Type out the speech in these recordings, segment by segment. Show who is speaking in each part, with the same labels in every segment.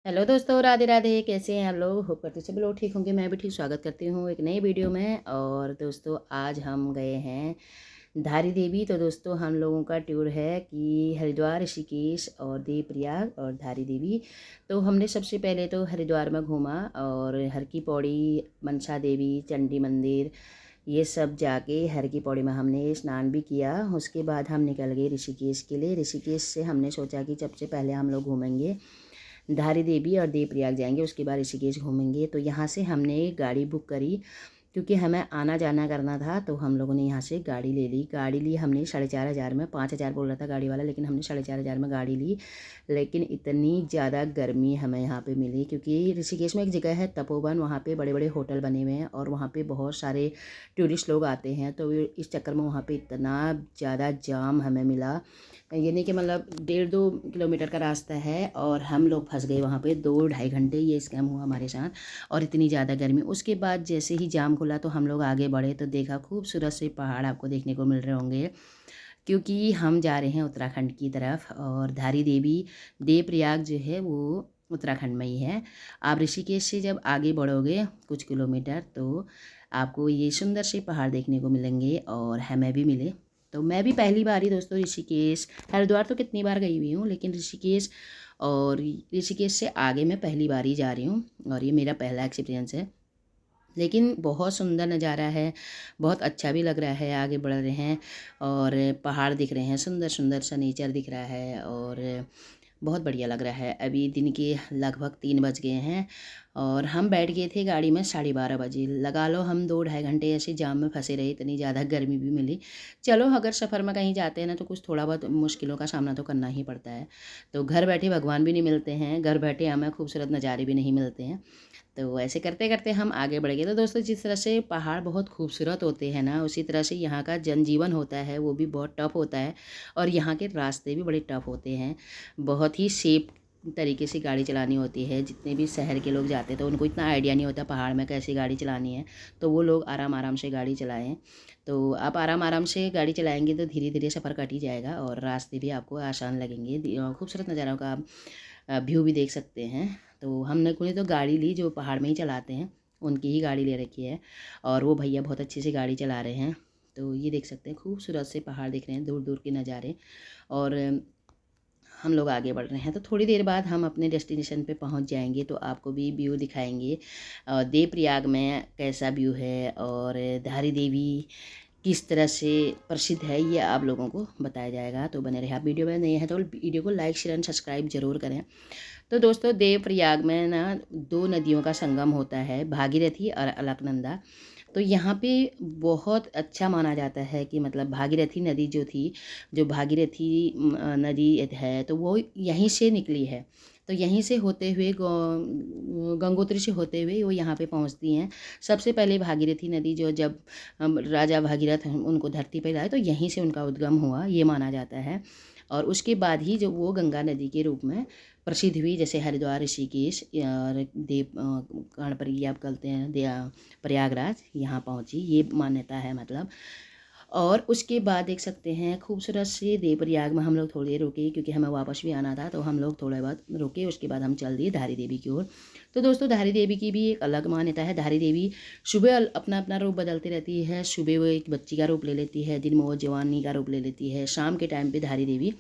Speaker 1: Hello दोस्तों, राधे राधे। कैसे हैं आप लोग? होप करते सभी लोग ठीक होंगे। मैं भी ठीक स्वागत करती हूँ एक नई वीडियो में। और दोस्तों आज हम गए हैं धारी देवी। तो दोस्तों हम लोगों का टूर है कि हरिद्वार, ऋषिकेश और देवप्रयाग और धारी देवी। तो हमने सबसे पहले तो हरिद्वार में घूमा और हर की पौड़ी, मनसा देवी, चंडी मंदिर, ये सब जाके हर की पौड़ी में हमने स्नान भी किया। उसके बाद हम निकल गए ऋषिकेश के लिए। ऋषिकेश से हमने सोचा कि सबसे पहले हम लोग घूमेंगे धारी देवी और देवप्रयाग जाएंगे, उसके बाद ऋषिकेश घूमेंगे। तो यहाँ से हमने एक गाड़ी बुक करी क्योंकि हमें आना जाना करना था। तो हम लोगों ने यहाँ से गाड़ी ले ली। गाड़ी ली हमने 4,500 में। 5,000 बोल रहा था गाड़ी वाला, लेकिन हमने 4,500 में गाड़ी ली। लेकिन इतनी ज़्यादा गर्मी हमें यहाँ पे मिली क्योंकि ऋषिकेश में एक जगह है तपोवन, वहाँ पे बड़े बड़े होटल बने हुए हैं और वहाँ पे बहुत सारे टूरिस्ट लोग आते हैं। तो इस चक्कर में वहाँ पे इतना ज़्यादा जाम हमें मिला। ये नहीं कि मतलब 1.5-2 किलोमीटर का रास्ता है और हम लोग फंस गए वहाँ पे। 2-2.5 घंटे ये स्कैम हुआ हमारे साथ और इतनी ज़्यादा गर्मी। उसके बाद जैसे ही जाम खुला तो हम लोग आगे बढ़े तो देखा खूबसूरत से पहाड़ आपको देखने को मिल रहे होंगे क्योंकि हम जा रहे हैं उत्तराखंड की तरफ। और धारी देवी, देवप्रयाग जो है वो उत्तराखंड में ही है। आप ऋषिकेश से जब आगे बढ़ोगे कुछ किलोमीटर तो आपको ये सुंदर से पहाड़ देखने को मिलेंगे और हमें भी मिले। तो मैं भी पहली बार ही दोस्तों ऋषिकेश, हरिद्वार तो कितनी बार गई हुई हूँ, लेकिन ऋषिकेश से आगे मैं पहली बार ही जा रही हूँ और ये मेरा पहला एक्सपीरियंस है। लेकिन बहुत सुंदर नज़ारा है, बहुत अच्छा भी लग रहा है। आगे बढ़ रहे हैं और पहाड़ दिख रहे हैं, सुंदर सुंदर सा नेचर दिख रहा है और बहुत बढ़िया लग रहा है। अभी दिन के लगभग 3 बज गए हैं और हम बैठ गए थे गाड़ी में 12:30 बजे। लगा लो हम 2-2.5 घंटे ऐसे जाम में फंसे रहे, इतनी ज़्यादा गर्मी भी मिली। चलो अगर सफ़र में कहीं जाते हैं ना तो कुछ थोड़ा बहुत मुश्किलों का सामना तो करना ही पड़ता है। तो घर बैठे भगवान भी नहीं मिलते हैं, घर बैठे हमें खूबसूरत नज़ारे भी नहीं मिलते हैं। तो ऐसे करते करते हम आगे बढ़ गए। तो दोस्तों जिस तरह से पहाड़ बहुत खूबसूरत होते हैं ना, उसी तरह से यहाँ का जनजीवन होता है वो भी बहुत टफ होता है और यहाँ के रास्ते भी बड़े टफ होते हैं। बहुत ही सेफ तरीके से गाड़ी चलानी होती है। जितने भी शहर के लोग जाते हैं तो उनको इतना आइडिया नहीं होता पहाड़ में कैसे गाड़ी चलानी है, तो वो लोग आराम आराम से गाड़ी चलाएं। तो आप आराम आराम से गाड़ी चलाएंगे तो धीरे धीरे सफ़र कट ही जाएगा और रास्ते भी आपको आसान लगेंगे। खूबसूरत नज़ारों का व्यू भी देख सकते हैं। तो हमने कोई तो गाड़ी ली जो पहाड़ में ही चलाते हैं, उनकी ही गाड़ी ले रखी है और वो भैया बहुत अच्छे से गाड़ी चला रहे हैं। तो ये देख सकते हैं खूबसूरत से पहाड़ दिख रहे हैं, दूर दूर के नज़ारे। और हम लोग आगे बढ़ रहे हैं तो थोड़ी देर बाद हम अपने डेस्टिनेशन पे पहुंच जाएंगे तो आपको भी व्यू दिखाएंगे देवप्रयाग में कैसा व्यू है और धारी देवी किस तरह से प्रसिद्ध है, ये आप लोगों को बताया जाएगा। तो बने रहे आप वीडियो में। नए हैं तो वीडियो को लाइक, शेयर एंड सब्सक्राइब जरूर करें। तो दोस्तों देवप्रयाग में ना 2 नदियों का संगम होता है, भागीरथी और अलकनंदा। तो यहाँ पे बहुत अच्छा माना जाता है कि मतलब भागीरथी नदी जो थी, जो भागीरथी नदी है तो वो यहीं से निकली है। तो यहीं से होते हुए गंगोत्री से होते हुए वो यहाँ पे पहुँचती हैं। सबसे पहले भागीरथी नदी जो जब राजा भागीरथ उनको धरती पर लाए तो यहीं से उनका उद्गम हुआ, ये माना जाता है। और उसके बाद ही जो वो गंगा नदी के रूप में प्रसिद्ध हुई, जैसे हरिद्वार, ऋषिकेश और कर्णप्रयाग आप कहते हैं प्रयागराज, यहाँ पहुँची, ये मान्यता है मतलब। और उसके बाद देख सकते हैं खूबसूरत से देवप्रयाग में हम लोग थोड़ी देर रुके क्योंकि हमें वापस भी आना था। तो हम लोग थोड़ा बहुत रुके, उसके बाद हम चल दिए धारी देवी की ओर। तो दोस्तों धारी देवी की भी एक अलग मान्यता है। धारी देवी सुबह अपना अपना रूप बदलती रहती है। सुबह वो एक बच्ची का रूप ले लेती है, दिन में वो जवानी का रूप ले लेती है, शाम के टाइम पे धारी देवी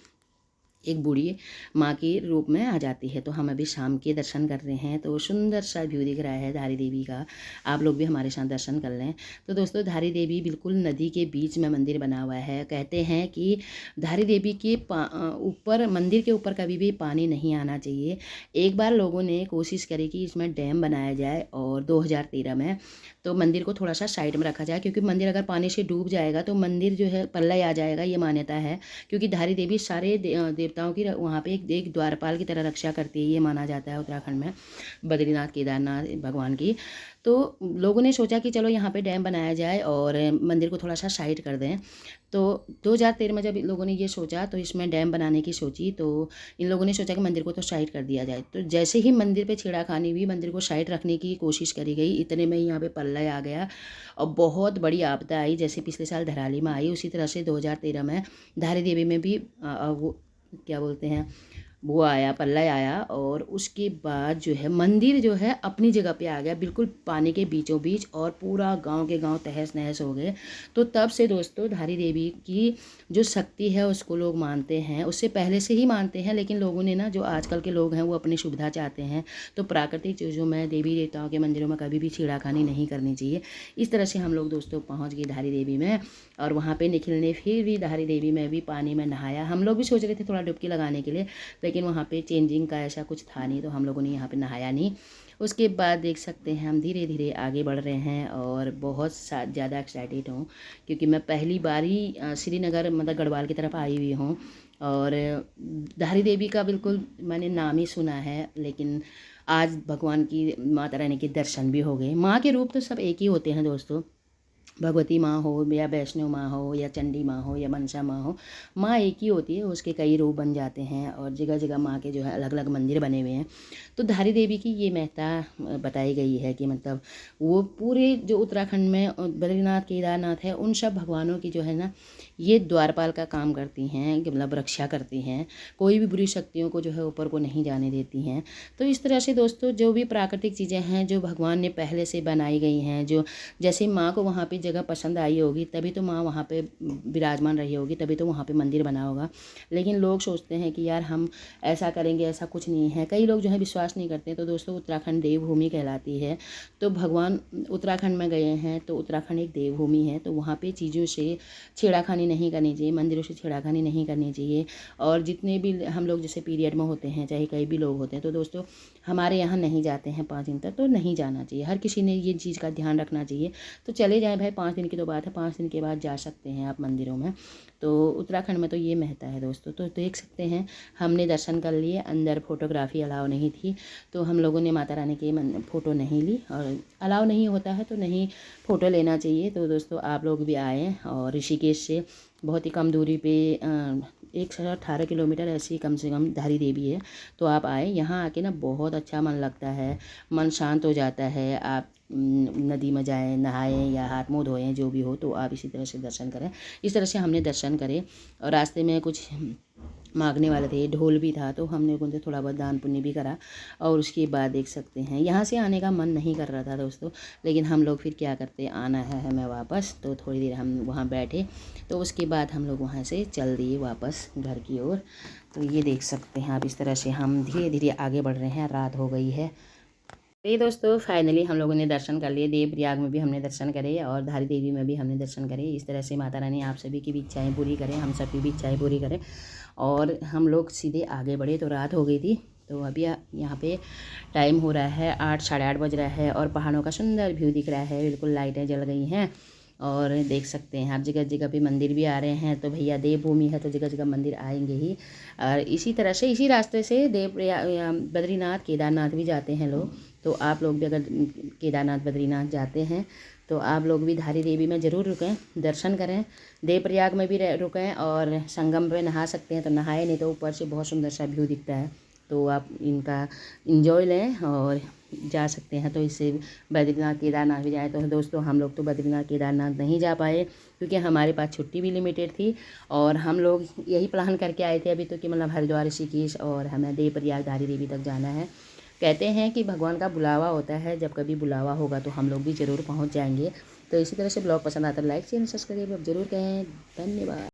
Speaker 1: एक बूढ़ी माँ के रूप में आ जाती है। तो हम अभी शाम के दर्शन कर रहे हैं तो सुंदर सा व्यू दिख रहा है धारी देवी का। आप लोग भी हमारे साथ दर्शन कर लें। तो दोस्तों धारी देवी बिल्कुल नदी के बीच में मंदिर बना हुआ है। कहते हैं कि धारी देवी के ऊपर, मंदिर के ऊपर कभी भी पानी नहीं आना चाहिए। एक बार लोगों ने कोशिश करी कि इसमें डैम बनाया जाए और 2013 में तो मंदिर को थोड़ा सा साइड में रखा जाए क्योंकि मंदिर अगर पानी से डूब जाएगा तो मंदिर जो है प्रलय आ जाएगा, ये मान्यता है। क्योंकि धारी देवी सारे देवताओं की वहाँ पे एक द्वारपाल की तरह रक्षा करती है, ये माना जाता है उत्तराखंड में, बद्रीनाथ केदारनाथ भगवान की। तो लोगों ने सोचा कि चलो यहाँ पे डैम बनाया जाए और मंदिर को थोड़ा सा साइड कर दें। तो 2013 में जब लोगों ने ये सोचा तो इसमें डैम बनाने की सोची, तो इन लोगों ने सोचा कि मंदिर को तो साइड कर दिया जाए। तो जैसे ही मंदिर पे छेड़खानी हुई, मंदिर को साइड रखने की कोशिश करी गई, इतने में ही यहाँ पे प्रलय आ गया और बहुत बड़ी आपदा आई। जैसे पिछले साल धराली में आई, उसी तरह से 2013 में धारी देवी में भी वो क्या बोलते हैं, वो आया, पल्ला आया, और उसके बाद जो है मंदिर जो है अपनी जगह पे आ गया, बिल्कुल पानी के बीचों बीच, और पूरा गांव के गांव तहस नहस हो गए। तो तब से दोस्तों धारी देवी की जो शक्ति है उसको लोग मानते हैं, उससे पहले से ही मानते हैं, लेकिन लोगों ने ना, जो आजकल के लोग हैं वो अपनी सुविधा चाहते हैं, तो प्राकृतिक चीज़ों में, देवी देवताओं के मंदिरों में कभी भी छेड़खानी नहीं करनी चाहिए। इस तरह से हम लोग दोस्तों पहुँच गए धारी देवी में, और वहाँ पे निखिल ने फिर भी धारी देवी में भी पानी में नहाया। हम लोग भी सोच रहे थे थोड़ा डुबकी लगाने के लिए, लेकिन वहाँ पे चेंजिंग का ऐसा कुछ था नहीं, तो हम लोगों ने यहाँ पे नहाया नहीं। उसके बाद देख सकते हैं हम धीरे धीरे आगे बढ़ रहे हैं, और बहुत ज़्यादा एक्साइटेड हूँ, क्योंकि मैं पहली बार ही श्रीनगर मतलब गढ़वाल की तरफ आई हुई हूँ, और धारी देवी का बिल्कुल मैंने नाम ही सुना है, लेकिन आज भगवान की, माता रानी के दर्शन भी हो गए। माँ के रूप तो सब एक ही होते हैं दोस्तों, भगवती माँ हो या वैष्णो माँ हो या चंडी माँ हो या मनसा माँ हो, माँ एक ही होती है, उसके कई रूप बन जाते हैं, और जगह जगह माँ के जो है अलग अलग मंदिर बने हुए हैं। तो धारी देवी की ये महत्ता बताई गई है कि मतलब वो पूरे जो उत्तराखंड में बद्रीनाथ केदारनाथ है, उन सब भगवानों की जो है ना, ये द्वारपाल का काम करती हैं, कि मतलब रक्षा करती हैं, कोई भी बुरी शक्तियों को जो है ऊपर को नहीं जाने देती हैं। तो इस तरह से दोस्तों जो भी प्राकृतिक चीज़ें हैं जो भगवान ने पहले से बनाई गई हैं, जो जैसे माँ को वहाँ पे जगह पसंद आई होगी, तभी तो माँ वहाँ पे विराजमान रही होगी, तभी तो वहाँ पे मंदिर बना होगा। लेकिन लोग सोचते हैं कि यार हम ऐसा करेंगे, ऐसा कुछ नहीं है, कई लोग जो है विश्वास नहीं करते। तो दोस्तों उत्तराखंड देवभूमि कहलाती है, तो भगवान उत्तराखंड में गए हैं, तो उत्तराखंड एक देवभूमि है, तो वहाँ पे चीज़ों से छेड़ाखानी नहीं करनी चाहिए, मंदिरों से छेड़ाखानी नहीं करनी चाहिए। और जितने भी हम लोग जैसे पीरियड में होते हैं, चाहे कई भी लोग होते हैं, तो दोस्तों हमारे यहाँ नहीं जाते हैं 5 दिन तक, तो नहीं जाना चाहिए, हर किसी ने ये चीज़ का ध्यान रखना चाहिए। तो चले जाएँ भाई, 5 दिन की तो बात है, 5 दिन के बाद जा सकते हैं आप मंदिरों में। तो उत्तराखंड में तो ये महत्ता है दोस्तों। तो देख सकते हैं हमने दर्शन कर लिए, अंदर फ़ोटोग्राफी अलाउ नहीं थी, तो हम लोगों ने माता रानी की फ़ोटो नहीं ली, और अलाउ नहीं होता है तो नहीं फ़ोटो लेना चाहिए। तो दोस्तों आप लोग भी आएँ, और ऋषिकेश से बहुत ही कम दूरी पे 118 किलोमीटर ऐसी कम से कम धारी देवी है, तो आप आए, यहाँ आके ना बहुत अच्छा मन लगता है, मन शांत हो जाता है। आप नदी में जाएं, नहाएं या हाथ मुँह धोएं, जो भी हो, तो आप इसी तरह से दर्शन करें। इस तरह से हमने दर्शन करे, और रास्ते में कुछ मांगने वाले थे, ढोल भी था, तो हमने उनसे थोड़ा बहुत दान पुण्य भी करा। और उसके बाद देख सकते हैं यहाँ से आने का मन नहीं कर रहा था दोस्तों, लेकिन हम लोग फिर क्या करते, आना है हमें वापस, तो थोड़ी देर हम वहाँ बैठे, तो उसके बाद हम लोग वहाँ से चल दिए वापस घर की ओर। तो ये देख सकते हैं आप, इस तरह से हम धीरे धीरे आगे बढ़ रहे हैं, रात हो गई है। ये दोस्तों फाइनली हम लोगों ने दर्शन कर लिए, देवप्रयाग में भी हमने दर्शन करे, और धारी देवी में भी हमने दर्शन करे। इस तरह से माता रानी आप सभी की भी इच्छाएं पूरी करें, हम सभी भी इच्छाएं पूरी करें। और हम लोग सीधे आगे बढ़े, तो रात हो गई थी। तो अभी यहाँ पे टाइम हो रहा है 8, साढ़े 8 बज रहा है, और पहाड़ों का सुंदर व्यू दिख रहा है, बिल्कुल लाइटें जल गई हैं, और देख सकते हैं आप जगह जगह पे मंदिर भी आ रहे हैं। तो भैया देवभूमि है, तो जगह जगह मंदिर आएंगे ही। और इसी तरह से इसी रास्ते से बद्रीनाथ केदारनाथ भी जाते हैं लोग। तो आप लोग भी अगर केदारनाथ बद्रीनाथ जाते हैं, तो आप लोग भी धारी देवी में ज़रूर रुकें, दर्शन करें, देवप्रयाग में भी रुकें, और संगम पे नहा सकते हैं तो नहाए, नहीं तो ऊपर से बहुत सुंदर सा व्यू दिखता है, तो आप इनका इंजॉय लें और जा सकते हैं। तो इससे बद्रीनाथ केदारनाथ भी जाए। तो दोस्तों हम लोग तो बद्रीनाथ केदारनाथ नहीं जा पाए, क्योंकि हमारे पास छुट्टी भी लिमिटेड थी, और हम लोग यही प्लान करके आए थे अभी तो, कि मतलब हरिद्वार, ऋषिकेश, और हमें देवप्रयाग धारी देवी तक जाना है। कहते हैं कि भगवान का बुलावा होता है, जब कभी बुलावा होगा तो हम लोग भी ज़रूर पहुंच जाएंगे। तो इसी तरह से ब्लॉग पसंद आता है लाइक शेयर सब्सक्राइब अब जरूर करें। धन्यवाद।